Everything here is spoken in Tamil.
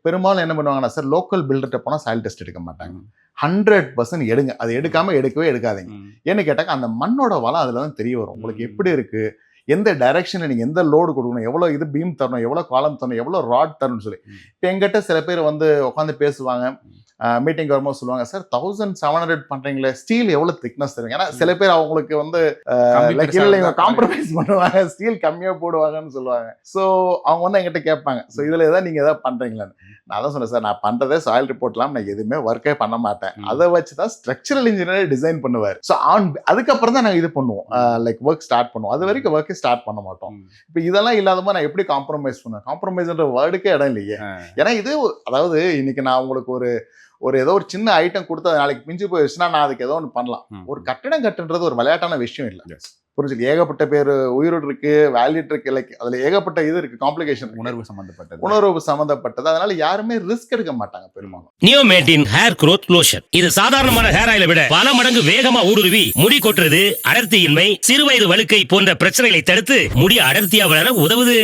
பெரும்பாலும் என்ன பண்ணுவாங்கன்னா சார், லோக்கல் பில்டர்கிட்ட போனால் சாயில் டெஸ்ட் எடுக்க மாட்டாங்க. 100% எடுங்க. அது எடுக்காம எடுக்கவே எடுக்காதீங்க. ஏன்னு கேட்டாக்க அந்த மண்ணோட வளம் அதில் தான் தெரிய வரும். உங்களுக்கு எப்படி இருக்கு, எந்த டைரக்ஷனில் நீங்கள் எந்த லோடு கொடுக்கணும், எவ்வளோ இது பீம் தரணும், எவ்வளோ காலம் தரணும், எவ்வளோ ராட் தரணும்னு சொல்லி. இப்போ எங்கிட்ட சில பேர் வந்து உட்காந்து பேசுவாங்க, மீட்டிங் வரும்போது சொல்லுவாங்க, சார் 1700 பண்றீங்களே, ஸ்டீல் எவ்வளவு திக்னஸ் தருங்க. ஏன்னா சில பேர் அவங்களுக்கு வந்து காம்ப்ரமைஸ் பண்ணுவாங்க, ஸ்டீல் கம்மியா போடுவாங்கன்னு சொல்லுவாங்க. ஸோ அவங்க வந்து எங்கிட்ட கேட்பாங்க, ஸோ இதுல ஏதாவது நீங்க ஏதாவது பண்றீங்களான்னு. நான் தான் சொன்னேன், சார் நான் பண்றதே சாயில் ரிப்போர்ட்லாம் நான் எதுவுமே ஒர்க்கே பண்ண மாட்டேன். அதை வச்சுதான் ஸ்ட்ரக்சரல் இன்ஜினியர் டிசைன் பண்ணுவார். ஸோ அதுக்கப்புறம் தான் நாங்கள் இது பண்ணுவோம், லைக் ஒர்க் ஸ்டார்ட் பண்ணுவோம். அது வரைக்கும் ஒர்க்கே ஸ்டார்ட் பண்ண மாட்டோம். இப்போ இதெல்லாம் இல்லாதமா நான் எப்படி காம்ப்ரமைஸ் பண்ணுவேன்? காம்ப்ரமைஸ்ன்ற வேர்டுக்கே இடம் இல்லையே. ஏன்னா இது அதாவது இன்னைக்கு நான் உங்களுக்கு ஒரு ஏதோ ஒரு சின்ன ஐட்டம் கொடுத்து அது நாளைக்கு பிஞ்சு போயிடுச்சுன்னா நான் அதுக்கு ஏதோ ஒன்று பண்ணலாம். ஒரு கட்டடம் கட்டுன்றது ஒரு விளையாட்டான விஷயம் இல்லை. புரிஞ்சுக்க, ஏகப்பட்ட பேர் உயிரோடு இருக்கு, வேல்யூட் இருக்கு, லைக் அதுல ஏகப்பட்ட இது இருக்கு, காம்ப்ளிகேஷன், உணர்வு சம்பந்தப்பட்டது. அதனால யாருமே ரிஸ்க் எடுக்க மாட்டாங்க பெரும்பாலும். நியோமேட்டின் ஹேர் க்ரோத் லோஷன் இது சாதாரணமான ஹேர் ஆயிலை விட பல மடங்கு வேகமா ஊடுருவி முடி கொட்டுறது, அடர்த்தியின்மை, சிறுவயது வழுக்கை போன்ற பிரச்சனைகளை தடுத்து முடி அடர்த்தியா வளர உதவுது.